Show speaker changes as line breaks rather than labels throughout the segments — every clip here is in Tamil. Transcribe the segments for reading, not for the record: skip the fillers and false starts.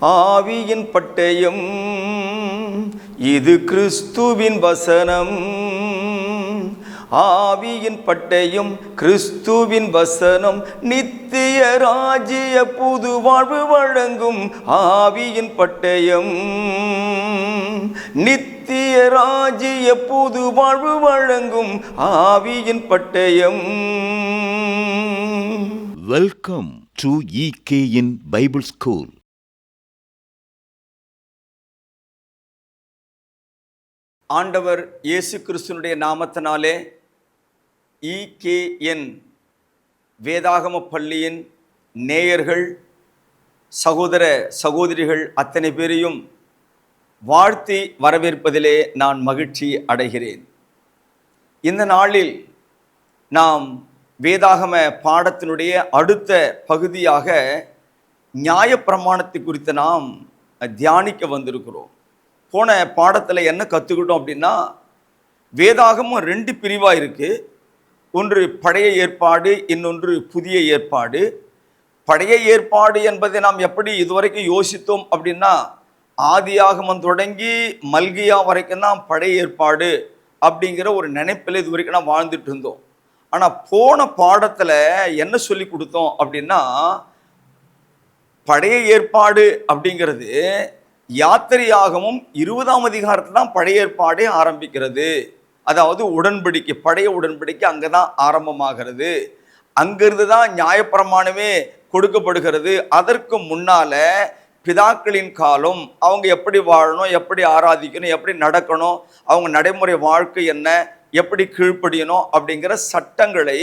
ஆவியின் பட்டயம் இது கிறிஸ்துவின் வசனம். ஆவியின் பட்டயம் கிறிஸ்துவின் வசனம் நித்திய ராஜ்ய புது வாழ்வு வழங்கும். ஆவியின் பட்டயம் நித்திய ராஜ்ய புது வாழ்வு வழங்கும். ஆவியின் பட்டயம்.
Welcome to EKN Bible school.
ஆண்டவர் இயேசு கிறிஸ்துனுடைய நாமத்தினாலே EKN வேதாகம பள்ளியின் நேயர்கள், சகோதர சகோதரிகள் அத்தனை பேரையும் வாழ்த்தி வரவேற்பதிலே நான் மகிழ்ச்சி அடைகிறேன். இந்த நாளில் நாம் வேதாகம பாடத்தினுடைய அடுத்த பகுதியாக நியாயப்பிரமாணத்தை குறித்து நாம் தியானிக்க வந்திருக்கிறோம். போன பாடத்தில் என்ன கற்றுக்கிட்டோம் அப்படின்னா, வேதாகமம் 2 பிரிவாக இருக்குது. ஒன்று பழைய ஏற்பாடு, இன்னொன்று புதிய ஏற்பாடு. பழைய ஏற்பாடு என்பதை நாம் எப்படி இதுவரைக்கும் யோசித்தோம் அப்படின்னா, ஆதியாகமம் தொடங்கி மல்கியா வரைக்கும் தான் பழைய ஏற்பாடு அப்படிங்கிற ஒரு நினைப்பில் இது வரைக்கும் நாம் வாழ்ந்துட்டு இருந்தோம். ஆனால் போன பாடத்தில் என்ன சொல்லி கொடுத்தோம் அப்படின்னா, பழைய ஏற்பாடு அப்படிங்கிறது யாத்திரையாகமும் 20ஆம் அதிகாரத்தில் தான் பழைய ஏற்பாடே ஆரம்பிக்கிறது. அதாவது உடன்படிக்கை, பழைய உடன்படிக்கை அங்கே தான் ஆரம்பமாகிறது. அங்கிருந்து தான் நியாயப்பிரமாணமே கொடுக்கப்படுகிறது. அதற்கு முன்னால பிதாக்களின் காலம், அவங்க எப்படி வாழணும், எப்படி ஆராதிக்கணும், எப்படி நடக்கணும், அவங்க நடைமுறை வாழ்க்கை என்ன, எப்படி கீழ்ப்படியணும் அப்படிங்கிற சட்டங்களை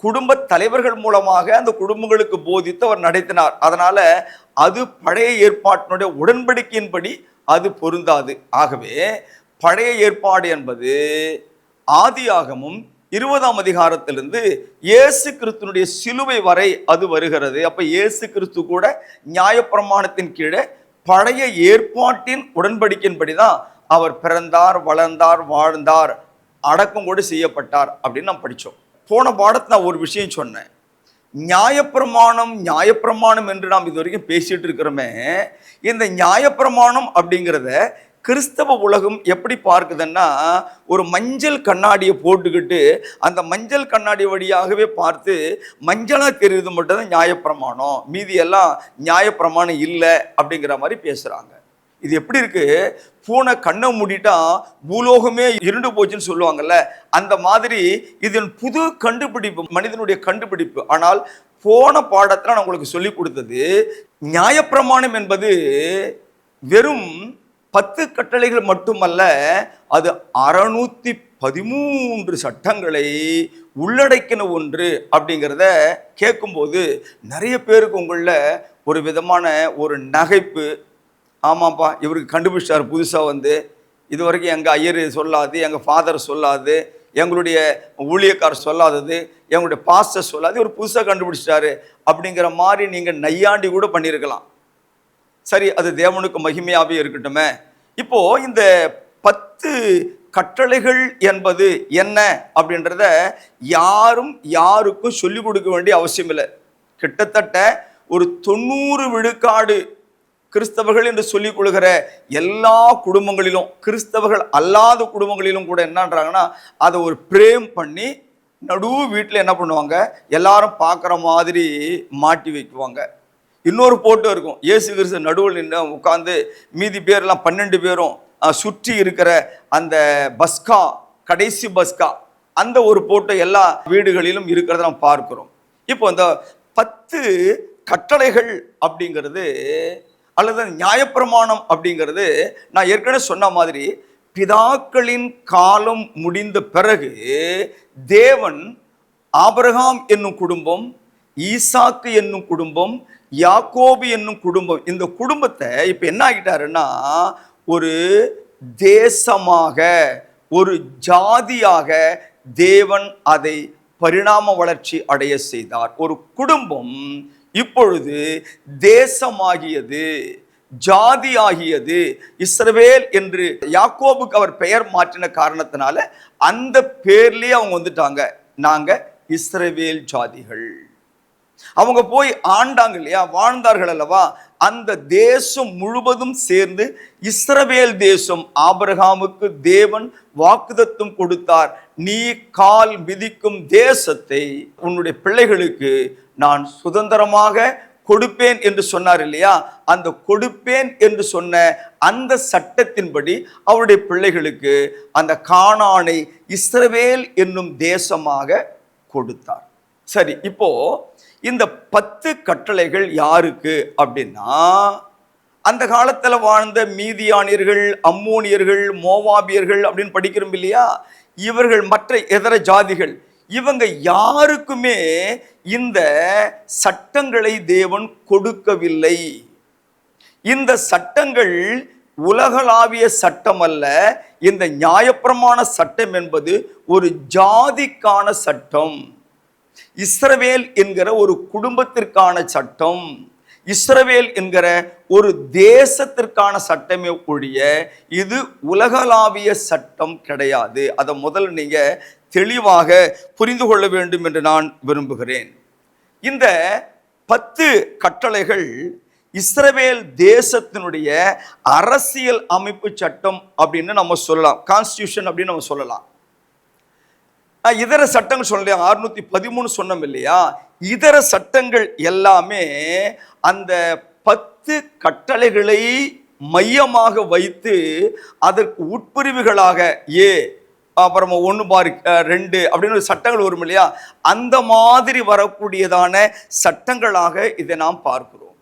குடும்ப தலைவர்கள் மூலமாக அந்த குடும்பங்களுக்கு போதித்து அவர் நடத்தினார். அதனால அது பழைய ஏற்பாட்டினுடைய உடன்படிக்கையின்படி அது பொருந்தாது. ஆகவே பழைய ஏற்பாடு என்பது ஆதியாகமும் 20ஆம் அதிகாரத்திலிருந்து இயேசு கிறிஸ்துனுடைய சிலுவை வரை அது வருகிறது. அப்ப இயேசு கிறிஸ்து கூட நியாயப்பிரமாணத்தின் கீழே பழைய ஏற்பாட்டின் உடன்படிக்கையின்படி தான் அவர் பிறந்தார், வளர்ந்தார், வாழ்ந்தார், அடக்கம் கூட செய்யப்பட்டார் அப்படின்னு நாம் படித்தோம். போன பாடத்தை நான் ஒரு விஷயம் சொன்னேன். நியாயப்பிரமாணம் நியாயப்பிரமாணம் என்று நாம் இது வரைக்கும் பேசிட்டு இருக்கிறோமே, இந்த நியாயப்பிரமாணம் அப்படிங்கிறத கிறிஸ்தவ உலகம் எப்படி பார்க்குதுன்னா, ஒரு மஞ்சள் கண்ணாடியை போட்டுக்கிட்டு அந்த மஞ்சள் கண்ணாடி வழியாகவே பார்த்து மஞ்சளாக தெரியுது மட்டும் தான் நியாயப்பிரமாணம், மீதி எல்லாம் நியாயப்பிரமாணம் இல்லை அப்படிங்கிற மாதிரி பேசுகிறாங்க. இது எப்படி இருக்கு? பூனை கண்ணை மூடிட்டா பூலோகமே இருண்டு போச்சுன்னு சொல்லுவாங்கல்ல, அந்த மாதிரி இதன் புது கண்டுபிடிப்பு, மனிதனுடைய கண்டுபிடிப்பு. ஆனால் போன பாடத்தில் நான் உங்களுக்கு சொல்லி கொடுத்தது, நியாயப்பிரமாணம் என்பது வெறும் 10 கட்டளைகள் மட்டுமல்ல, அது 613 சட்டங்களை உள்ளடக்கின ஒன்று அப்படிங்கிறத கேட்கும்போது நிறைய பேருக்கு உங்களில் ஒரு விதமான ஒரு நகைப்பு. ஆமாப்பா, இவருக்கு கண்டுபிடிச்சார் புதுசாக வந்து, இது வரைக்கும் எங்கள் ஐயர் சொல்லாது, எங்கள் ஃபாதர் சொல்லாது, எங்களுடைய ஊழியக்கார் சொல்லாதது, எங்களுடைய பாஸ்டர் சொல்லாது, இவர் புதுசாக கண்டுபிடிச்சிட்டாரு அப்படிங்கிற மாதிரி நீங்கள் நையாண்டி கூட பண்ணியிருக்கலாம். சரி, அது தேவனுக்கு மகிமையாகவே இருக்கட்டுமே. இப்போது இந்த 10 கட்டளைகள் என்பது என்ன அப்படின்றத யாரும் யாருக்கும் சொல்லிக் கொடுக்க வேண்டிய அவசியம் இல்லை. கிட்டத்தட்ட ஒரு 90 விழுக்காடு கிறிஸ்தவர்கள் என்று சொல்லிக் கொள்கிற எல்லா குடும்பங்களிலும், கிறிஸ்தவர்கள் அல்லாத குடும்பங்களிலும் கூட என்னன்றாங்கன்னா, அதை ஒரு பிரேம் பண்ணி நடு வீட்டில் என்ன பண்ணுவாங்க, எல்லாரும் பார்க்குற மாதிரி மாட்டி வைக்குவாங்க. இன்னொரு போட்டோ இருக்கும், இயேசு கிறிஸ்து நடுவில் நின்று உட்காந்து மீதி பேர்லாம் 12 பேரும் சுற்றி இருக்கிற அந்த பஸ்கா, கடைசி பஸ்கா, அந்த ஒரு போட்டோ எல்லா வீடுகளிலும் இருக்கிறத நம்ம பார்க்கிறோம். இப்போ இந்த 10 கட்டளைகள் அப்படிங்கிறது அல்லது நியாயப்பிரமாணம் அப்படிங்கிறது, நான் ஏற்கனவே சொன்ன மாதிரி பிதாக்களின் காலம் முடிந்த பிறகு தேவன் ஆபிரகாம் என்னும் குடும்பம், ஈசாக்கு என்னும் குடும்பம், யாக்கோபு என்னும் குடும்பம், இந்த குடும்பத்தை இப்போ என்ன ஆகிட்டாருன்னா ஒரு தேசமாக, ஒரு ஜாதியாக தேவன் அதை பரிணாம வளர்ச்சி அடைய செய்தார். ஒரு குடும்பம் இப்பொழுது தேசமாகியது, ஜாதியாகியது. இஸ்ரவேல் என்று யாக்கோபுக்கு அவர் பெயர் மாற்றின காரணத்தினால அந்த பேர்லயே அவங்க வந்துட்டாங்க, நாங்க இஸ்ரவேல் ஜாதிகள். அவங்க போய் ஆண்டாங்க இல்லையா, வாழ்ந்தார்கள் அல்லவா, அந்த தேசம் முழுவதும் சேர்ந்து இஸ்ரவேல் தேசம். ஆபிரகாமுக்கு தேவன் வாக்குத்தத்தம் கொடுத்தார், நீ கால் மிதிக்கும் தேசத்தை உன்னுடைய பிள்ளைகளுக்கு நான் சுதந்திரமாக கொடுப்பேன் என்று சொன்னார் இல்லையா? அந்த கொடுப்பேன் என்று சொன்ன அந்த சட்டத்தின்படி அவருடைய பிள்ளைகளுக்கு அந்த கானானை இஸ்ரவேல் என்னும் தேசமாக கொடுத்தார். சரி, இப்போ இந்த 10 கட்டளைகள் யாருக்கு அப்படின்னா, அந்த காலத்தில் வாழ்ந்த மீதியானியர்கள், அம்மோனியர்கள், மோவாபியர்கள் அப்படின்னு படிக்கிறோம் இல்லையா? இவர்கள் மற்ற இதர ஜாதிகள், இவங்க யாருக்குமே இந்த சட்டங்களை தேவன் கொடுக்கவில்லை. இந்த சட்டங்கள் உலகளாவிய சட்டம் அல்ல. இந்த நியாயப்பிரமாண சட்டம் என்பது ஒரு ஜாதிக்கான சட்டம், இஸ்ரவேல் என்கிற ஒரு குடும்பத்திற்கான சட்டம், இஸ்ரவேல் என்கிற ஒரு தேசத்திற்கான சட்டமே ஒழிய இது உலகளாவிய சட்டம் கிடையாது. அதை முதல்ல நீங்க தெளிவாக புரிந்து கொள்ள வேண்டும் என்று நான் விரும்புகிறேன். இந்த 10 கட்டளைகள் இஸ்ரவேல் தேசத்தினுடைய அரசியல் அமைப்பு சட்டம் அப்படின்னு நம்ம சொல்லலாம், கான்ஸ்டிடியூஷன் அப்படின்னு நம்ம சொல்லலாம். இதர சட்டங்கள் சொல்ல 613 சொன்னோம் இல்லையா? இதர சட்டங்கள் எல்லாமே அந்த 10 கட்டளைகளை மையமாக வைத்து அதற்கு உட்பிரிவுகளாக அப்புறம் 1/2 அப்படின்னு சட்டங்கள் வரும் இல்லையா? அந்த மாதிரி வரக்கூடியதான சட்டங்களாக இதை நாம் பார்க்கிறோம்.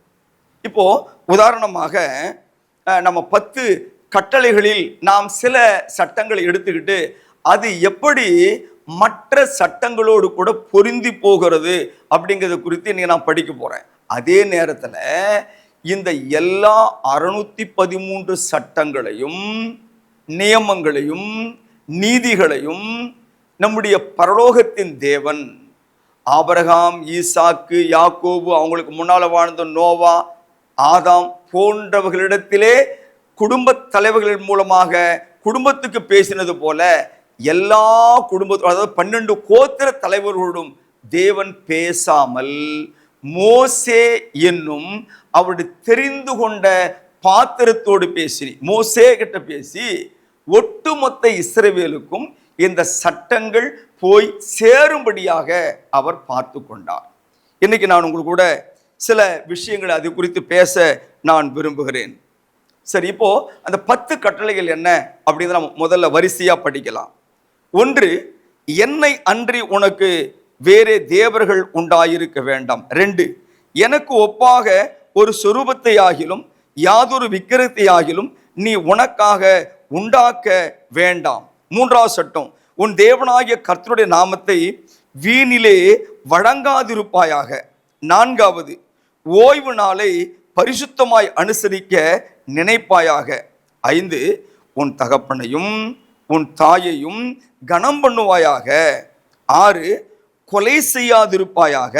இப்போ உதாரணமாக நம்ம 10 கட்டளைகளில் நாம் சில சட்டங்களை எடுத்துக்கிட்டு அது எப்படி மற்ற சட்டங்களோடு கூட பொருந்தி போகிறது அப்படிங்கிறத குறித்து இன்னைக்கு நான் படிக்க போறேன். அதே நேரத்தில் இந்த எல்லா 613 சட்டங்களையும் நியமங்களையும் நீதிகளையும் நம்முடைய பரலோகத்தின் தேவன் ஆபிரகாம், ஈசாக்கு, யாக்கோபு, அவங்களுக்கு முன்னால் வாழ்ந்த நோவா, ஆதாம் போன்றவர்களிடத்திலே குடும்ப தலைவர்களின் மூலமாக குடும்பத்துக்கு பேசினது போல எல்லா குடும்பத்தோடும், அதாவது 12 கோத்திர தலைவர்களோடும் தேவன் பேசாமல் மோசே என்னும் அவருடைய தெரிந்து கொண்ட பாத்திரத்தோடு பேசி, மோசே கிட்ட பேசி ஒட்டுமொத்த இஸ்ரவேலுக்கும் இந்த சட்டங்கள் போய் சேரும்படியாக அவர் பார்த்து கொண்டார். இன்னைக்கு நான் உங்களுக்கு கூட சில விஷயங்களை அது குறித்து பேச நான் விரும்புகிறேன். சரி, இப்போ அந்த 10 கட்டளைகள் என்ன அப்படின்னு நம்ம முதல்ல வரிசையா படிக்கலாம். 1, என்னை அன்றி உனக்கு வேறே தேவர்கள் உண்டாயிருக்க வேண்டாம். 2, எனக்கு ஒப்பாக ஒரு சொரூபத்தை ஆகிலும் யாதொரு விக்கிரத்தை ஆகிலும் நீ உனக்காக உண்டாக்க வேண்டாம். 3வது சட்டம், உன் தேவனாகிய கர்த்தருடைய நாமத்தை வீணிலே வழங்காதிருப்பாயாக. 4வது, ஓய்வு நாளை பரிசுத்தமாய் அனுசரிக்க நினைப்பாயாக. 5, உன் தகப்பனையும் உன் தாயையும் கனம் பண்ணுவாயாக. 6, கொலை செய்யாதிருப்பாயாக.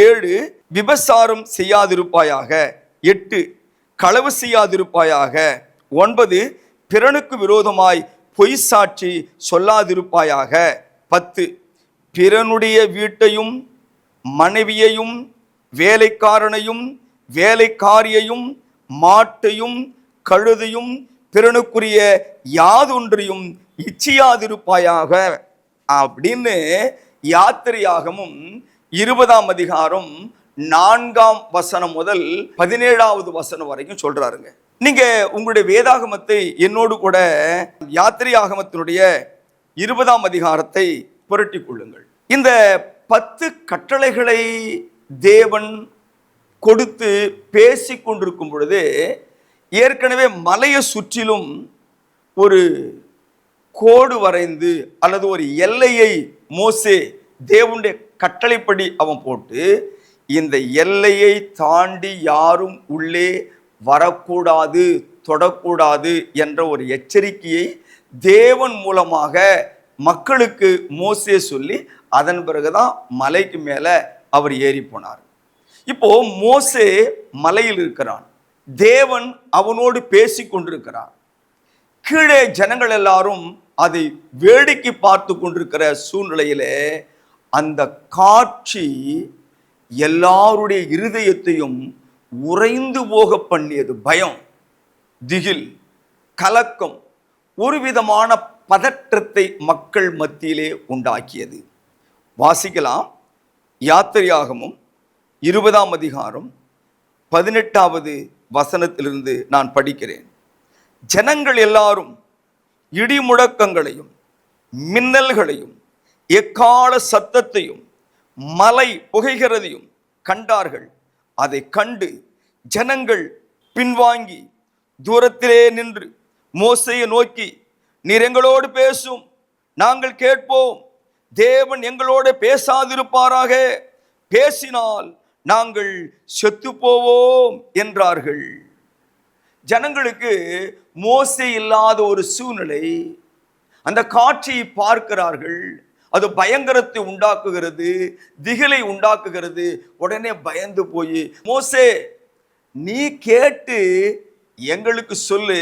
7, விபசாரம் செய்யாதிருப்பாயாக. 8, களவு செய்யாதிருப்பாயாக. 9, பிறனுக்கு விரோதமாய் பொய் சாட்சி சொல்லாதிருப்பாயாக. 10, பிறனுடைய வீட்டையும் மனைவியையும் வேலைக்காரனையும் வேலைக்காரியையும் மாட்டையும் கழுதையும் பிறனுக்குரிய யாதொன்றையும் இச்சியாதிருப்பாயாக அப்படின்னு யாத்திரையாகமும் 20ஆம் அதிகாரம் 4ஆம் வசனம் முதல் 17வது வசனம் வரைக்கும் சொல்றாருங்க. நீங்க உங்களுடைய வேதாகமத்தை என்னோடு கூட யாத்திரையாகமத்தினுடைய 20ஆம் அதிகாரத்தை புரட்டி கொள்ளுங்கள். இந்த 10 கட்டளைகளை தேவன் கொடுத்து பேசி கொண்டிருக்கும் பொழுது ஏற்கனவே மலையை சுற்றிலும் ஒரு கோடு வரைந்து அல்லது ஒரு எல்லையை மோசே தேவனுடைய கட்டளைப்படி அவன் போட்டு, இந்த எல்லையை தாண்டி யாரும் உள்ளே வரக்கூடாது, தொடக்கூடாது என்ற ஒரு எச்சரிக்கையை தேவன் மூலமாக மக்களுக்கு மோசே சொல்லி அதன் பிறகுதான் மலைக்கு மேல அவர் ஏறி போனார். இப்போ மோசே மலையில் இருக்கிறான், தேவன் அவனோடு பேசி கொண்டிருக்கிறார். கீழே ஜனங்கள் எல்லாரும் அதை வேடிக்கை பார்த்து கொண்டிருக்கிற சூழ்நிலையிலே அந்த காட்சி எல்லாருடைய இருதயத்தையும் உறைந்து போக பண்ணியது. பயம், திகில், கலக்கம், ஒரு விதமான பதற்றத்தை மக்கள் மத்தியிலே உண்டாக்கியது. வாசிக்கலாம். யாத்திரையாகமும் 20ஆம் அதிகாரம் 18வது வசனத்திலிருந்து நான் படிக்கிறேன். ஜனங்கள் எல்லாரும் இடி முழக்கங்களையும் மின்னல்களையும் எக்கால சத்தத்தையும் மலை புகைகிறதையும் கண்டார்கள். அதை கண்டு ஜனங்கள் பின்வாங்கி தூரத்திலே நின்று மோசேயை நோக்கி, நீர் எங்களோடு பேசும், நாங்கள் கேட்போம். தேவன் எங்களோடு பேசாதிருப்பாராக, பேசினால் நாங்கள் செத்து போவோம் என்றார்கள். ஜனங்களுக்கு மோசே இல்லாத ஒரு சூழ்நிலை. அந்த காட்சியை பார்க்கிறார்கள். அது பயங்கரத்தை உண்டாக்குகிறது, திகிலை உண்டாக்குகிறது. உடனே பயந்து போய், மோசே நீ கேட்டு எங்களுக்கு சொல்லு,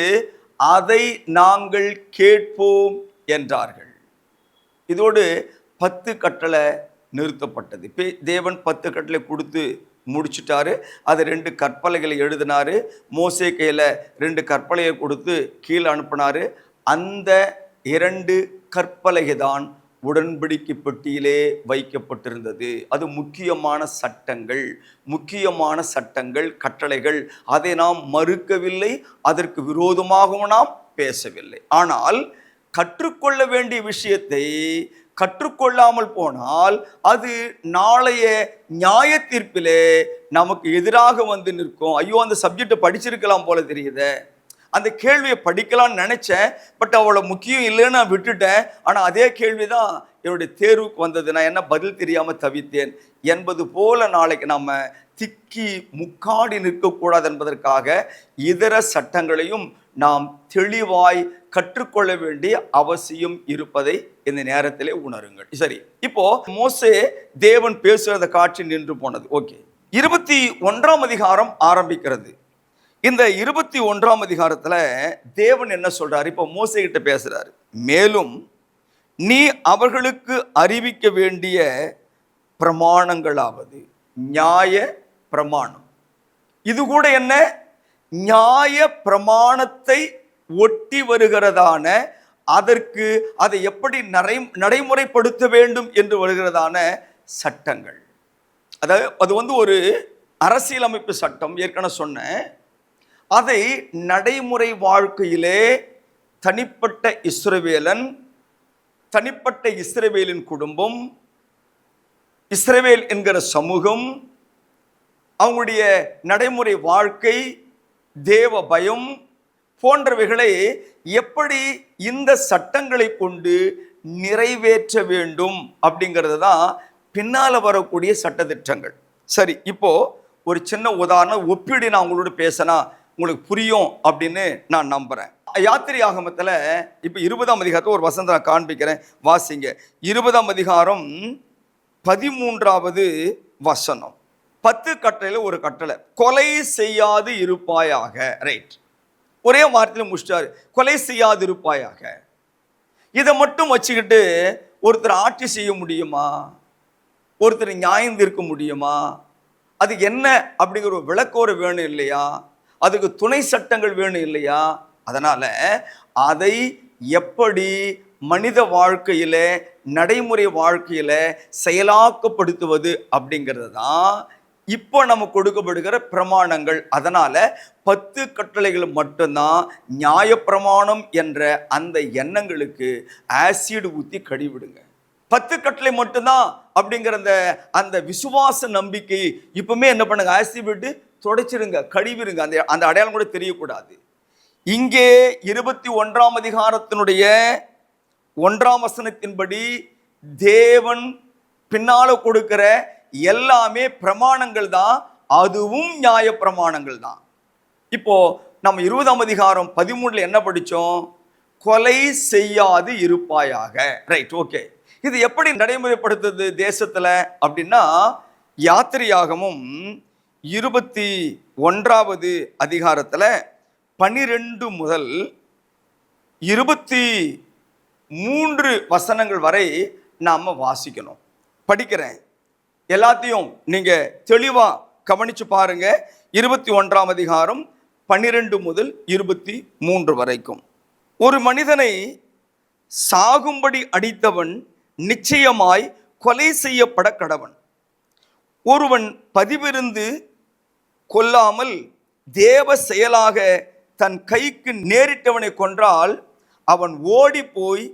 அதை நாங்கள் கேட்போம் என்றார்கள். இதோடு 10 கட்டளை நிறுத்தப்பட்டது. தேவன் 10 கட்டளை கொடுத்து முடிச்சுட்டாரு. அது 2 கற்பலைகளை எழுதினாரு. மோசே கையில் 2 கற்பலையை கொடுத்து கீழே அனுப்பினாரு. அந்த 2 கற்பலகை தான் உடன்படிக்கை பெட்டியிலே வைக்கப்பட்டிருந்தது. அது முக்கியமான சட்டங்கள், முக்கியமான சட்டங்கள், கட்டளைகள். அதை நாம் மறுக்கவில்லை, அதற்கு விரோதமாகவும் நாம் பேசவில்லை. ஆனால் கற்றுக்கொள்ள வேண்டிய விஷயத்தை கற்றுக்கொள்ளாமல் போனால் அது நாளைய நியாய தீர்ப்பிலே நமக்கு எதிராக வந்து நிற்கும். ஐயோ, அந்த சப்ஜெக்டை படிச்சிருக்கலாம் போல தெரியுது, அந்த கேள்வியை படிக்கலாம்னு நினைச்சேன், பட் அவ்வளோ முக்கியம் இல்லைன்னு நான் விட்டுட்டேன். ஆனால் அதே கேள்வி தான் என்னுடைய தேர்வுக்கு வந்தது, நான் என்ன பதில் தெரியாமல் தவித்தேன் என்பது போல நாளைக்கு நம்ம திக்கி முக்காடி நிற்கக்கூடாது என்பதற்காக இதர சட்டங்களையும் நாம் தெளிவாய் கற்றுக்கொள்ள வேண்டிய அவசியம் இருப்பதை இந்த நேரத்திலே உணருங்கள். சரி, இப்போ மோசே தேவன் பேசுறத காட்சி நின்று போனது. ஓகே, 21ஆம் அதிகாரம் ஆரம்பிக்கிறது. இந்த 21ஆம் அதிகாரத்துல தேவன் என்ன சொல்றாரு? இப்போ மோசே கிட்ட பேசுறாரு. மேலும் நீ அவர்களுக்கு அறிவிக்க வேண்டிய பிரமாணங்களாவது, நியாய பிரமாணம். இது கூட என்ன? நியாய பிரமாணத்தை ஒட்டி வருகிறதான, அதற்கு அதை எப்படி நடைமுறைப்படுத்த வேண்டும் என்று வருகிறதான சட்டங்கள். அதாவது அது ஒரு அரசியலமைப்பு சட்டம். ஏற்கனவே சொன்னேன். அதை நடைமுறை வாழ்க்கையிலே தனிப்பட்ட இஸ்ரவேலன், தனிப்பட்ட இஸ்ரவேலின் குடும்பம், இஸ்ரவேல் என்கிற சமூகம், அவங்களுடைய நடைமுறை வாழ்க்கை, தேவ பயம் போன்றவைகளை எப்படி இந்த சட்டங்களை கொண்டு நிறைவேற்ற வேண்டும் அப்படிங்கிறது தான் பின்னால் வரக்கூடிய சட்டத்திட்டங்கள். சரி, இப்போ ஒரு சின்ன உதாரணம் ஒப்பீடு நான் உங்களோட பேசினா உங்களுக்கு புரியும் அப்படின்னு நான் நம்புறேன். யாத்திரையாகமத்தில் இப்போ 20ஆம் அதிகாரத்தில் ஒரு வசனத்தை நான் காண்பிக்கிறேன், வாசிங்க. 20ஆம் அதிகாரம் 13வது வசனம். 10 கட்டளையில் ஒரு கட்டளை, கொலை செய்யாது இருப்பாயாக. ரைட், ஒரே வார்த்தையில் முடிச்சிட்டாரு, கொலை செய்யாது இருப்பாயாக. இதை மட்டும் வச்சுக்கிட்டு ஒருத்தர் ஆட்சி செய்ய முடியுமா? ஒருத்தர் நியாயம் தீர்க்க முடியுமா? அது என்ன அப்படிங்கிற ஒரு விளக்கோரை வேணும் இல்லையா? அதுக்கு துணை சட்டங்கள் வேணும் இல்லையா? அதனால அதை எப்படி மனித வாழ்க்கையில, நடைமுறை வாழ்க்கையில செயலாக்கப்படுத்துவது அப்படிங்கிறது தான் இப்போ நம்ம கொடுக்கப்படுகிற பிரமாணங்கள். அதனால 10 கட்டளைகள் மட்டும்தான் நியாயப்பிரமாணம் என்ற அந்த எண்ணங்களுக்கு ஆசிட் ஊற்றி கழிவிடுங்க. 10 கட்டளை மட்டும்தான் அப்படிங்கிற அந்த விசுவாச நம்பிக்கை இப்பவுமே என்ன பண்ணுங்க, ஆசிட் விட்டு தொடச்சிருங்க, கழிவிருங்க. அந்த அடையாளம் கூட தெரியக்கூடாது. இங்கே 21ஆம் அதிகாரத்தினுடைய 1ஆம் வசனத்தின்படி தேவன் பின்னால கொடுக்கிற எல்லாமே பிரமாணங்கள் தான், அதுவும் நியாய பிரமாணங்கள் தான். இப்போ நம்ம 20ஆம் அதிகாரம் 13ல என்ன படிச்சோம்? கொலை செய்யாது இருப்பாயாக. Right, okay. இது எப்படி நடைமுறைப்படுத்துது தேசத்துல அப்படின்னா, யாத்திரையாகமும் 21வது அதிகாரத்துல 12 முதல் 23 வசனங்கள் வரை நாம வாசிக்கணும். படிக்கிறேன், எல்லாத்தையும் நீங்க தெளிவா கவனிச்சு பாருங்க. 21ஆம் அதிகாரம் 12 முதல் 23 வரைக்கும். ஒரு மனிதனை சாகும்படி அடித்தவன் நிச்சயமாய் கொலை செய்யப்பட கடவன். ஒருவன் பதிவிருந்து கொல்லாமல் தேவ செயலாக தன் கைக்கு நேரிட்டவனை கொன்றால் அவன் ஓடி போய்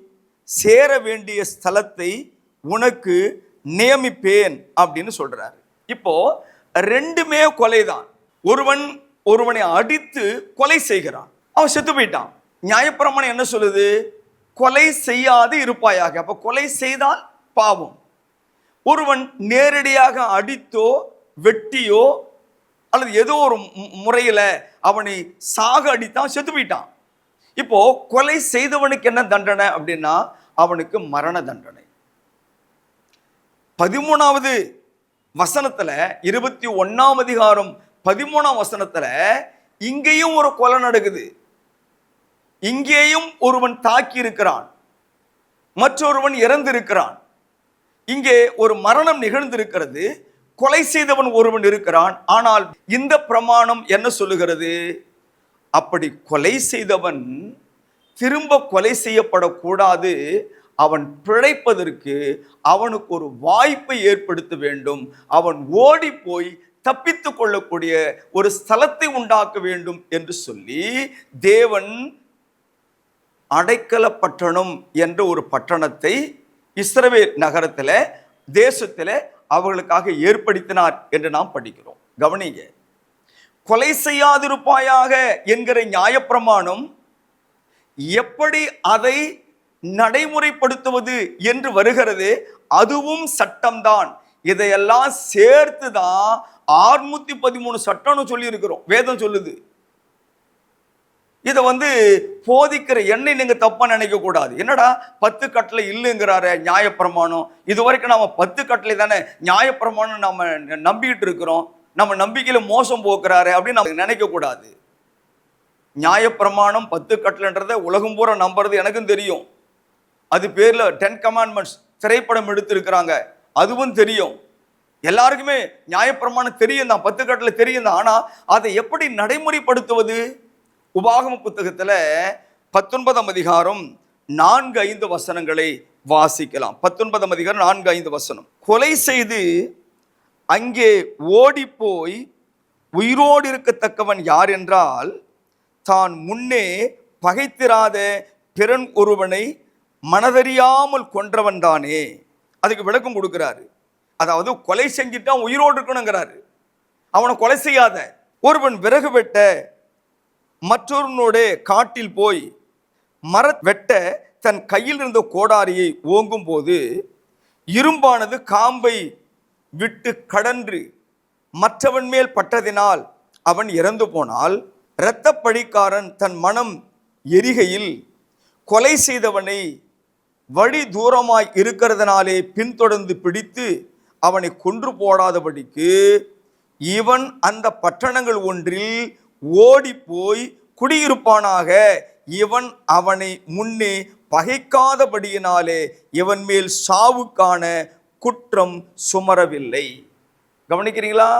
சேர வேண்டிய ஸ்தலத்தை உனக்கு நியமிப்பேன் அப்படின்னு சொல்றாரு. இப்போ ரெண்டுமே கொலைதான். ஒருவனை அடித்து கொலை செய்கிறான், அவன் செத்து போயிட்டான். நியாயப்பிரமாணம் என்ன சொல்லுது? கொலை செய்யாது இருப்பாயாக. அப்ப கொலை செய்தால் பாவம். ஒருவன் நேரடியாக அடித்தோ வெட்டியோ அல்லது ஏதோ ஒரு முறையில் அவனை சாக அடித்தான், செத்து போயிட்டான். இப்போ கொலை செய்தவனுக்கு என்ன தண்டனை அப்படின்னா அவனுக்கு மரண தண்டனை. 13வது வசனத்துல 21ஆம் அதிகாரம் 13ஆம் வசனத்துல இங்கேயும் ஒரு கொலை நடக்குது. இங்கேயும் ஒருவன் தாக்கி இருக்கிறான், மற்றொருவன் இறந்திருக்கிறான். இங்கே ஒரு மரணம் நிகழ்ந்திருக்கிறது, கொலை செய்தவன் ஒருவன் இருக்கிறான். ஆனால் இந்த பிரமாணம் என்ன சொல்லுகிறது? அப்படி கொலை செய்தவன் திரும்ப கொலை செய்யப்படக்கூடாது. அவன் பிழைப்பதற்கு அவனுக்கு ஒரு வாய்ப்பை ஏற்படுத்த வேண்டும். அவன் ஓடி போய் தப்பித்து கொள்ளக்கூடிய ஒரு ஸ்தலத்தை உண்டாக்க வேண்டும் என்று சொல்லி தேவன் அடைக்கல பட்டணம் என்ற ஒரு பட்டணத்தை இஸ்ரவேல் நகரத்தில் தேசத்தில் அவர்களுக்காக ஏற்படுத்தினார் என்று நாம் படிக்கிறோம். கவனிங்க, கொலை செய்யாதிருப்பாயாக என்கிற நியாயப்பிரமாணம் எப்படி அதை நடைமுறைப்படுத்துவது என்று வருகிறது. அதுவும் சட்டம்தான். இதையெல்லாம் சேர்த்து தான் 613 சட்டம்னு சொல்லி இருக்கிறோம். வேதம் சொல்லுது. இதை போதிக்கிற என்னை நீங்க தப்பா நினைக்க கூடாது. என்னடா 10 கட்டளை இல்லைங்கிறாரு நியாயப்பிரமாணம். இதுவரைக்கும் நாம 10 கட்டளை தானே நியாயப்பிரமாணம் நாம நம்பிக்கிட்டு இருக்கிறோம், நம்ம நம்பிக்கையில மோசம் போக்குறாரு அப்படின்னு நம்ம நினைக்க கூடாது. நியாயப்பிரமாணம் 10 கட்டளைன்றதை உலகம் பூரா நம்புறது எனக்கும் தெரியும். அது பேர்ல 10 கமாண்ட்மெண்ட்ஸ் திரைப்படம் எடுத்திருக்கிறாங்க, அதுவும் தெரியும். எல்லாருக்குமே நியாயப்பிரமாணம் தெரியும் தான், 10 கட்டளை தெரியும் தான். ஆனா அதை எப்படி நடைமுறைப்படுத்துவது? உபாகம புத்தகத்துல 19ஆம் அதிகாரம் 4-5 வசனங்களை வாசிக்கலாம். 19ஆம் அதிகாரம் 4-5 வசனம். கொலை செய்து அங்கே ஓடி போய் உயிரோடு இருக்கத்தக்கவன் யார் என்றால் தான் முன்னே பகைத்திராத பிறன் ஒருவனை மனதறியாமல் கொன்றவன் தானே. அதுக்கு விளக்கம் கொடுக்கிறாரு. அதாவது கொலை செஞ்சுட்டான் உயிரோடு இருக்கணுங்கிறாரு. அவனை கொலை செய்யாத. ஒருவன் விறகு வெட்ட மற்றொருவனோட காட்டில் போய் மர வெட்ட தன் கையில் இருந்த கோடாரியை ஓங்கும் போது இரும்பானது காம்பை விட்டு கடன்று மற்றவன் மேல் பட்டதினால் அவன் இறந்து போனால் இரத்தப்பழிக்காரன் தன் மனம் எரிகையில் கொலை செய்தவனை வழி தூரமாய் இருக்கிறதுனாலே பின்தொடர்ந்து பிடித்து அவனை கொன்று போடாதபடிக்கு இவன் அந்த பட்டணங்கள் ஒன்றில் ஓடி போய் குடியிருப்பானாக. இவன் அவனை முன்னே பகைக்காதபடியினாலே இவன் மேல் சாவுக்கான குற்றம் சுமரவில்லை. கவனிக்கிறீங்களா?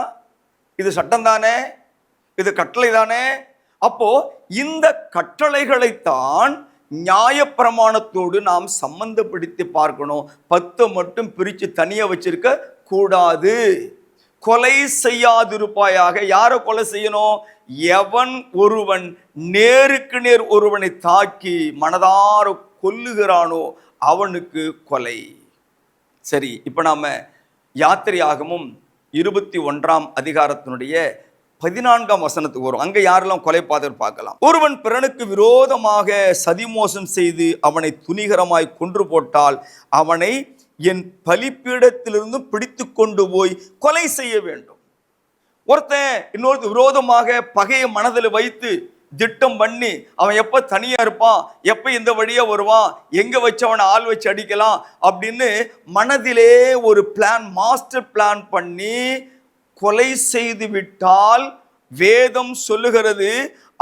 இது சட்டம் தானே, இது கட்டளை தானே. அப்போ இந்த கட்டளைகளைத்தான் நியாயப்பிரமாணத்தோடு நாம் சம்பந்தப்படுத்தி பார்க்கணும். 10 மட்டும் பிரித்து தனியா வச்சிருக்க கூடாது. கொலை செய்யாதிருப்பாயாக. யாரை கொலை செய்யணும்? எவன் ஒருவன் நேருக்கு நேர் ஒருவனை தாக்கி மனதார கொல்லுகிறானோ அவனுக்கு கொலை. சரி, இப்போ நாம யாத்திரையாகமும் 21ஆம் அதிகாரத்தினுடைய 14ஆம் வசனத்துக்கு வரும். அங்க யாரெல்லாம் கொலை பாதர் பார்க்கலாம். ஒருவன் பிறனுக்கு விரோதமாக சதிமோசம் செய்து அவனை துணிகரமாய் கொன்று போட்டால் அவனை என் பலிப்பீடத்திலிருந்து பிடித்து கொண்டு போய் கொலை செய்ய வேண்டும். ஒருத்தன் இன்னொரு விரோதமாக பகையை மனதில் வைத்து திட்டம் பண்ணி அவன் எப்ப தனியா இருப்பான், எப்ப இந்த வழியா வருவான், எங்க வச்சு அவனை ஆள் வச்சு அடிக்கலாம் அப்படின்னு மனதிலே ஒரு பிளான், மாஸ்டர் பிளான் பண்ணி கொலை செய்து விட்டால் வேதம் சொல்லுகிறது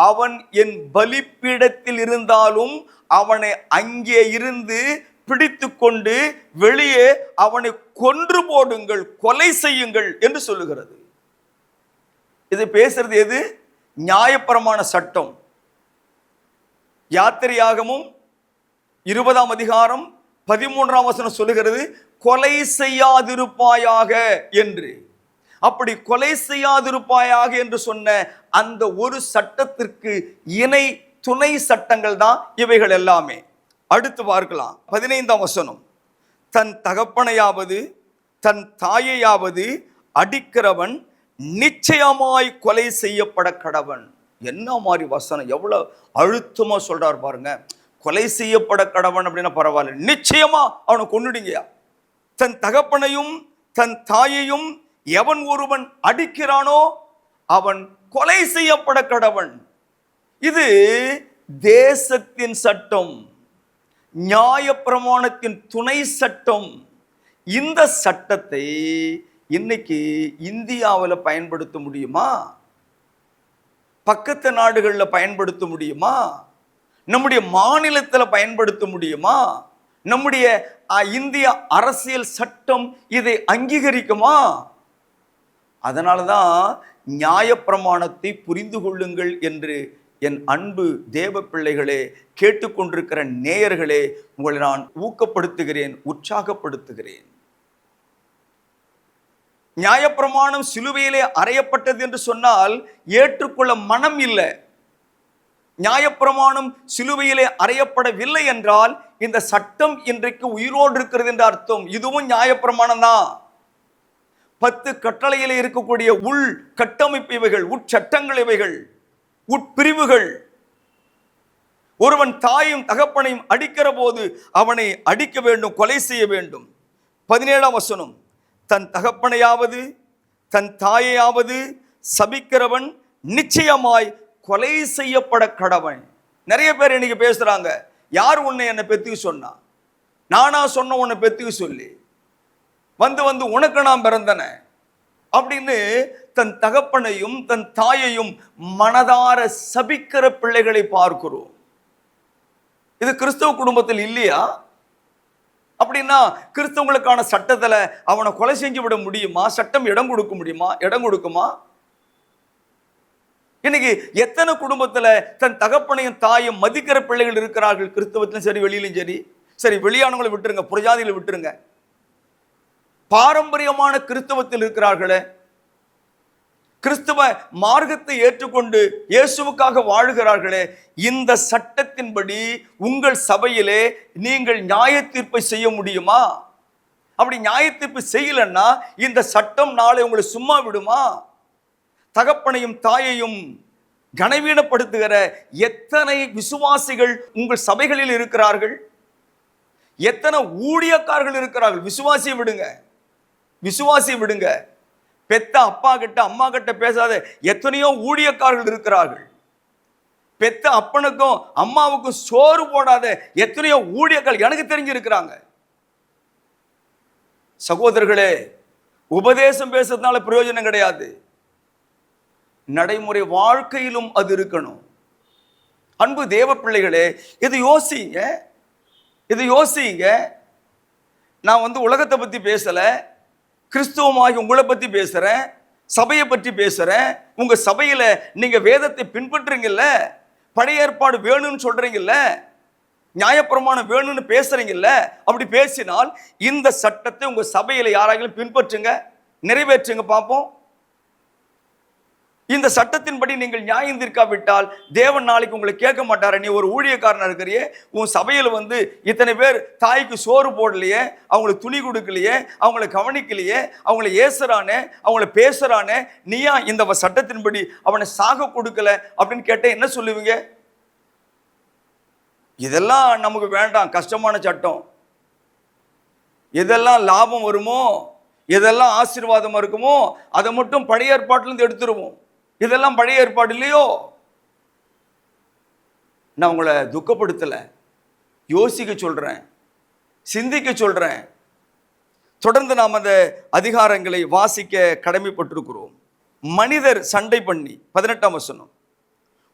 அவன் என் பலிப்பீடத்தில் இருந்தாலும் அவனை அங்கே இருந்து பிடித்து கொண்டு வெளியே அவனை கொன்று போடுங்கள், கொலை செய்யுங்கள் என்று சொல்லுகிறது. இது பேசுறது எது? நியாயப்பிரமாண சட்டம். யாத்திரையாகமும் 20ஆம் அதிகாரம் 13ஆம் வசனம் சொல்லுகிறது, கொலை செய்யாதிருப்பாயாக என்று. அப்படி கொலை செய்யாதிருப்பாயாக என்று சொன்ன அந்த ஒரு சட்டத்திற்கு இணை துணை சட்டங்கள் தான் இவைகள் எல்லாமே. அடுத்து பார்க்கலாம் 15ஆம் வசனம், தன் தகப்பனையாவது தன் தாயையாவது அடிக்கிறவன் நிச்சயமாய் கொலை செய்யப்பட கடவன். என்ன மாதிரி வசனம், எவ்வளவு அழுத்தமா சொல்றார் பாருங்க. கொலை செய்யப்பட கடவன் அப்படின்னா பரவாயில்ல, நிச்சயமா அவனை கொன்னுடுங்கயா. தன் தகப்பனையும் தன் தாயையும் எவன் ஒருவன் அடிக்கிறானோ அவன் கொலை செய்யப்பட கடவன். இது தேசத்தின் சட்டம், நியாயப்பிரமாணத்தின் துணை சட்டம். இந்த சட்டத்தை இன்னைக்கு இந்தியாவில் பயன்படுத்த முடியுமா? பக்கத்து நாடுகளில் பயன்படுத்த முடியுமா? நம்முடைய மாநிலத்தில் பயன்படுத்த முடியுமா? நம்முடைய இந்திய அரசியல் சட்டம் இதை அங்கீகரிக்குமா? அதனால தான் நியாயப்பிரமாணத்தை புரிந்து கொள்ளுங்கள் என்று என் அன்பு தேவ பிள்ளைகளே, கேட்டுக்கொண்டிருக்கிற நேயர்களே, உங்களை நான் ஊக்கப்படுத்துகிறேன், உற்சாகப்படுத்துகிறேன். நியாயப்பிரமாணம் சிலுவையிலே அறையப்பட்டது என்று சொன்னால் ஏற்றுக்கொள்ள மனம் இல்லை. நியாயப்பிரமாணம் சிலுவையிலே அறையப்படவில்லை என்றால் இந்த சட்டம் இன்றைக்கு உயிரோடு இருக்கிறது என்று அர்த்தம். இதுவும் நியாயப்பிரமாணம் தான். 10 கட்டளையிலே இருக்கக்கூடிய உள் கட்டமைப்பு இவைகள், உட்சட்டங்கள் இவைகள், உட்பிரிவுகள். ஒருவன் தாயும் தகப்பனையும் அடிக்கிற போது அவனை அடிக்க வேண்டும், கொலை செய்ய வேண்டும். 17ஆம் வசனம், தன் தகப்பனையாவது தன் தாயையாவது சபிக்கிறவன் நிச்சயமாய் கொலை செய்யப்பட கடவன். நிறைய பேர் இன்னைக்கு பேசுறாங்க, யார் உன்னை என்னை பெத்துக்க சொன்னா? நானா சொன்ன உன்னை பெத்துக்க சொல்லி? வந்து உனக்கு நான் பிறந்தன அப்படின்னு தன் தகப்பனையும் தன் தாயையும் மனதார சபிக்கிற பிள்ளைகளை பார்க்கிறோம். இது கிறிஸ்தவ குடும்பத்தில் இல்லையா? அப்படின்னா கிறிஸ்தவங்களுக்கான சட்டத்துல அவனை கொலை செஞ்சு விட முடியுமா? சட்டம் இடம் கொடுக்க முடியுமா? இடம் கொடுக்குமா? இன்னைக்கு எத்தனை குடும்பத்துல தன் தகப்பனையும் தாயும் மதிக்கிற பிள்ளைகள் இருக்கிறார்கள்? கிறிஸ்தவத்திலும் சரி, வெளியிலும் சரி. சரி, வெளியானவங்களை விட்டுருங்க, புறஜாதிகளை விட்டுருங்க. பாரம்பரியமான கிறிஸ்தவத்தில் இருக்கிறார்களே, கிறிஸ்தவ மார்க்கத்தை ஏற்றுக்கொண்டு இயேசுவுக்காக வாழுகிறார்களே, இந்த சட்டத்தின்படி உங்கள் சபையிலே நீங்கள் நியாய தீர்ப்பை செய்ய முடியுமா? அப்படி நியாய தீர்ப்பு செய்யலன்னா இந்த சட்டம் நாளை உங்களை சும்மா விடுமா? தகப்பனையும் தாயையும் கனவீனப்படுத்துகிற எத்தனை விசுவாசிகள் உங்கள் சபைகளில் இருக்கிறார்கள்? எத்தனை ஊழியக்காரர்கள் இருக்கிறார்கள்? விசுவாசியை விடுங்க, விசுவாசியை விடுங்க. பெத்த அப்பா கிட்ட அம்மா கிட்ட பேசாத எத்தனையோ ஊழியக்காரர்கள் இருக்கிறார்கள். பெத்த அப்பனுக்கும் அம்மாவுக்கும் சோறு போடாத எத்தனையோ ஊழியக்காரர்கள் எனக்கு தெரிஞ்சு இருக்கிறாங்க. சகோதரர்களே, உபதேசம் பேசுறதுனால பிரயோஜனம் கிடையாது. நடைமுறை வாழ்க்கையிலும் அது இருக்கணும். அன்பு தேவ பிள்ளைகளே, இது யோசிங்க, இது யோசிங்க. நான் உலகத்தை பத்தி பேசல, கிறிஸ்துவமாகி உங்களை பத்தி பேசுறேன், சபையை பற்றி பேசுறேன். உங்க சபையில நீங்க வேதத்தை பின்பற்றுறீங்கல்ல, பழைய ஏற்பாடு வேணும்னு சொல்றீங்கல்ல, நியாயப்பிரமாணம் வேணும்னு பேசுறீங்கல்ல. அப்படி பேசினால் இந்த சட்டத்தை உங்க சபையில யாராலும் பின்பற்றுங்க, நிறைவேற்றுங்க பார்ப்போம். இந்த சட்டத்தின்படி நீங்கள் நியாயம் தீர்க்காவிட்டால் தேவன் நாளைக்கு உங்களை கேட்க மாட்டாரு. நீ ஒரு ஊழியக்காரனா இருக்கிறியே, உன் சபையில் இத்தனை பேர் தாய்க்கு சோறு போடலையே, அவங்களுக்கு துணி கொடுக்கலையே, அவங்கள கவனிக்கலையே, அவங்கள ஏசுறானே, அவங்கள பேசுறானே, நீயா இந்த சட்டத்தின்படி அவனை சாக கொடுக்கல அப்படின்னு கேட்ட என்ன சொல்லுவீங்க? இதெல்லாம் நமக்கு வேண்டாம், கஷ்டமான சட்டம். எதெல்லாம் லாபம் வருமோ, எதெல்லாம் ஆசீர்வாதமா இருக்குமோ அதை மட்டும் பழைய ஏற்பாட்டிலிருந்து எடுத்துருவோம். இதெல்லாம் பழைய ஏற்பாடு இல்லையோ? நான் உங்களை துக்கப்படுத்தல, யோசிக்க சொல்றேன், சிந்திக்க சொல்றேன். தொடர்ந்து நாம் அந்த அதிகாரங்களை வாசிக்க கடமைப்பட்டிருக்கிறோம். மனிதர் சண்டை பண்ணி 18ஆம் வசனம்,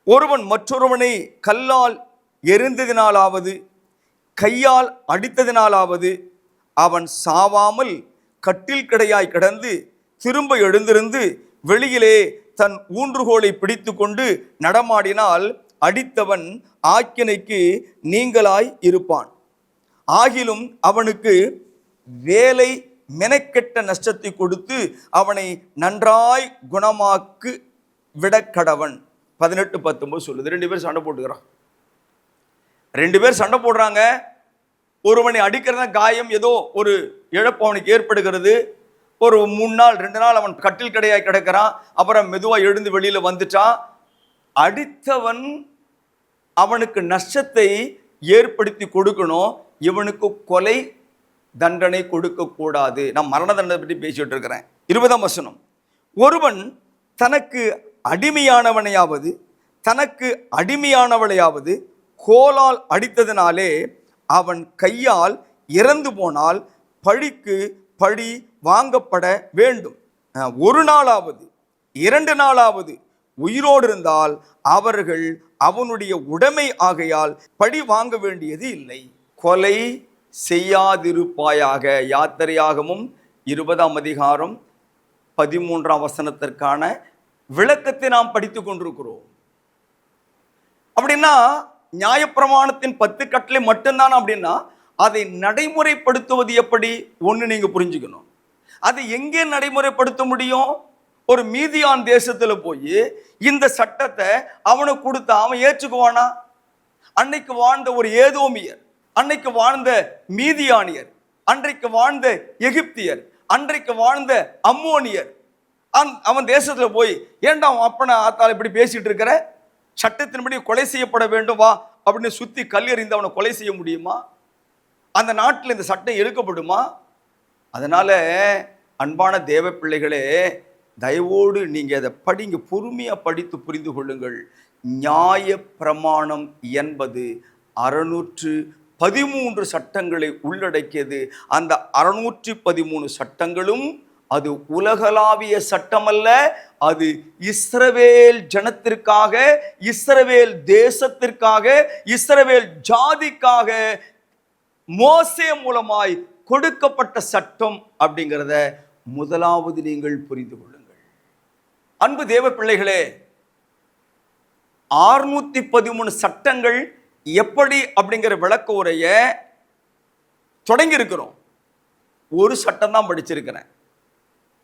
ஒருவன் மற்றொருவனை கல்லால் எறிந்ததினாலாவது கையால் அடித்ததினாலாவது அவன் சாவாமல் கட்டில் கிடையாய் கிடந்து திரும்ப எழுந்திருந்து வெளியிலே தன் ஊன்றுகோலை பிடித்து கொண்டு நடமாடினால் அடித்தவன் ஆக்கினைக்கு நீங்களாய் இருப்பான். ஆகிலும் அவனுக்கு வேலை மெனக்கெட்ட நஷ்டத்தை கொடுத்து அவனை நன்றாய் குணமாக்கு விடக்கடவன். 18-19 சொல்லுது. 2 பேர் சண்டை போட்டுக்கிறான். 2 பேர் சண்டை போடுறாங்க. ஒருவனை அடிக்கிறதா காயம், ஏதோ ஒரு இழப்பு அவனுக்கு ஏற்படுகிறது. ஒரு 3 நாள் 2 நாள் அவன் கட்டில் கடையாய் கிடக்கிறான். அப்புறம் மெதுவா எழுந்து வெளியில வந்துட்டான். அடித்தவன் அவனுக்கு நஷ்டத்தை ஏற்படுத்தி கொடுக்கணும், இவனுக்கு கொலை தண்டனை கொடுக்க கூடாது. நான் மரண தண்டனை பற்றி பேசிட்டு இருக்கிறேன். 20ஆம் வசனம். ஒருவன் தனக்கு அடிமையானவளையாவது கோலால் அடித்ததினாலே அவன் கையால் இறந்து போனால் பழிக்கு பழி வாங்கப்பட வேண்டும். 1 நாளாவது 2 நாளாவது உயிரோடு இருந்தால் அவர்கள் அவனுடைய உடைமை ஆகையால் பழி வாங்க வேண்டியது இல்லை. கொலை செய்யாதிருப்பாயாக. யாத்திரையாகமும் 20ஆம் அதிகாரம் 13ஆம் வசனத்திற்கான விளக்கத்தை நாம் படித்து கொண்டிருக்கிறோம். அப்படின்னா நியாயப்பிரமாணத்தின் 10 கட்டளை மட்டும்தான். அப்படின்னா அதை நடைமுறைப்படுத்துவது எப்படி ஒன்று நீங்க புரிஞ்சுக்கணும். அதை எங்கே நடைமுறைப்படுத்த முடியும்? ஒரு மீதியான் தேசத்துல போய் இந்த சட்டத்தை அவனுக்கு கொடுத்தா அவன் ஏற்றுக்குவானா? அன்னைக்கு வாழ்ந்த ஒரு ஏதோமியர், அன்னைக்கு வாழ்ந்த மீதியானியர், அன்றைக்கு வாழ்ந்த எகிப்தியர், அன்றைக்கு வாழ்ந்த அம்மோனியர், அவன் தேசத்துல போய் ஏன்டா அவன் அப்பனை ஆத்தால இப்படி பேசிட்டு இருக்கிற, சட்டத்தின்படி கொலை செய்யப்பட வேண்டும் வா அப்படின்னு சுத்தி கல்லெறிந்து அவனை கொலை செய்ய முடியுமா? அந்த நாட்டில் இந்த சட்டம் எடுக்கப்படுமா? அதனால அன்பான தேவ பிள்ளைகளே, தயவோடு நீங்க அதை படிங்க, பொறுமையா படித்து புரிந்து கொள்ளுங்கள். நியாய பிரமாணம் என்பது 613 சட்டங்களை உள்ளடக்கியது. அந்த 613 சட்டங்களும் அது உலகளாவிய சட்டம் அல்ல. அது இஸ்ரவேல் ஜனத்திற்காக, இஸ்ரவேல் தேசத்திற்காக, இஸ்ரவேல் ஜாதிக்காக மோசே மூலமாய் கொடுக்கப்பட்ட சட்டம் அப்படிங்கிறத முதலாவது நீங்கள் புரிந்து கொள்ளுங்கள். அன்பு தேவ பிள்ளைகளே, 613 சட்டங்கள் எப்படி அப்படிங்கிற விளக்க உரைய தொடங்கி இருக்கிறோம். ஒரு சட்டம் தான் படிச்சிருக்கிறேன்,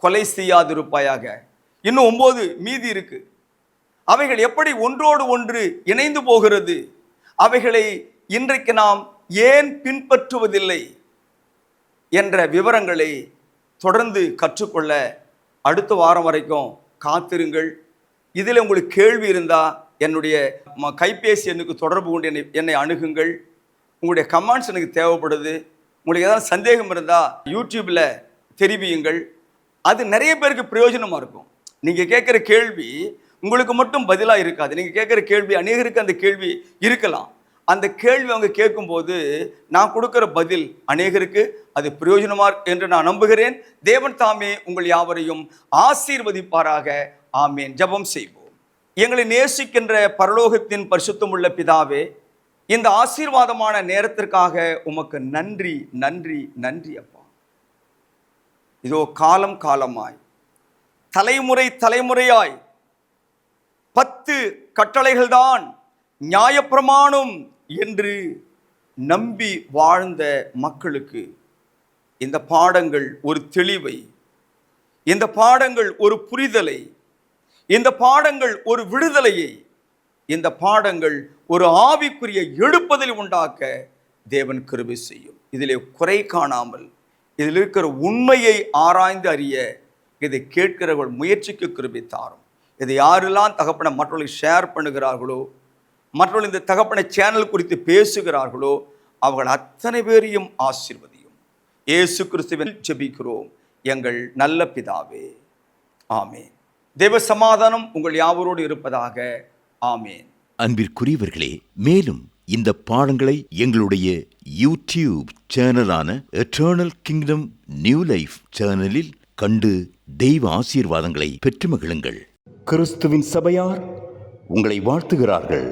கொலை செய்யாதிருப்பாயாக. இன்னும் 9 மீதி இருக்கு. அவைகள் எப்படி ஒன்றோடு ஒன்று இணைந்து போகிறது, அவைகளை இன்றைக்கு நாம் ஏன் பின்பற்றுவதில்லை என்ற விவரங்களை தொடர்ந்து கற்றுக்கொள்ள அடுத்த வாரம் வரைக்கும் காத்திருங்கள். இதில் உங்களுக்கு கேள்வி இருந்தால் என்னுடைய கைபேசி எண்ணுக்கு தொடர்பு கொண்டு என்னை அணுகுங்கள். உங்களுடைய கமெண்ட்ஸ் எனக்கு தேவைப்படுது. உங்களுக்கு ஏதாவது சந்தேகம் இருந்தால் யூடியூப்பில் தெரிவியுங்கள். அது நிறைய பேருக்கு பிரயோஜனமாக இருக்கும். நீங்கள் கேட்குற கேள்வி உங்களுக்கு மட்டும் பதிலாக இருக்காது. நீங்கள் கேட்குற கேள்வி அநேகருக்கு அந்த கேள்வி இருக்கலாம். அந்த கேள்வி அவங்க கேட்கும்போது நான் கொடுக்குற பதில் அநேகருக்கு அது பிரயோஜனமாக என்று நான் நம்புகிறேன். தேவன் தாமே உங்கள் யாவரையும் ஆசீர்வதிப்பாராக. ஆமேன். ஜெபம் செய்வோம். எங்களை நேசிக்கின்ற பரலோகத்தின் பரிசுத்தமுள்ள பிதாவே, இந்த ஆசீர்வாதமான நேரத்திற்காக உமக்கு நன்றி நன்றி நன்றி அப்பா. இதோ காலம் காலமாய், தலைமுறை தலைமுறையாய் 10 கட்டளைகள் தான் நியாயப்பிரமாணம் என்று நம்பி வாழ்ந்த மக்களுக்கு இந்த பாடங்கள் ஒரு தெளிவை, இந்த பாடங்கள் ஒரு புரிதலை, இந்த பாடங்கள் ஒரு விடுதலையை, இந்த பாடங்கள் ஒரு ஆவிக்குரிய எழுப்புதலை உண்டாக்க தேவன் கிருபை செய்யும். இதிலே குறை காணாமல் இதில் இருக்கிற உண்மையை ஆராய்ந்து அறிய இதை கேட்கிறவர்கள் முயற்சிக்கு கிருபை தாரும். இதை யாரெல்லாம் தகப்பனை மற்றவர்களுக்கு ஷேர் பண்ணுகிறார்களோ, மற்றவர்கள் இந்த தகப்பனை சேனல் குறித்து பேசுகிறார்களோ, அவர்கள் அத்தனை பேரையும் ஆசீர்வதியும். இயேசு கிறிஸ்துவில் ஜெபிக்கிறோம் எங்கள் நல்ல பிதாவே. ஆமேன். தேவ சமாதானம் உங்கள் யாவரோடு இருப்பதாக. ஆமேன்.
அன்பிற்குரியவர்களே, மேலும் இந்த பாடங்களை எங்களுடைய யூடியூப் சேனலான எட்டர்னல் கிங்டம் நியூ லைஃப் சேனலில் கண்டு தெய்வ ஆசீர்வாதங்களை பெற்று மகிழுங்கள். கிறிஸ்துவின் சபையார் உங்களை வாழ்த்துகிறார்கள்.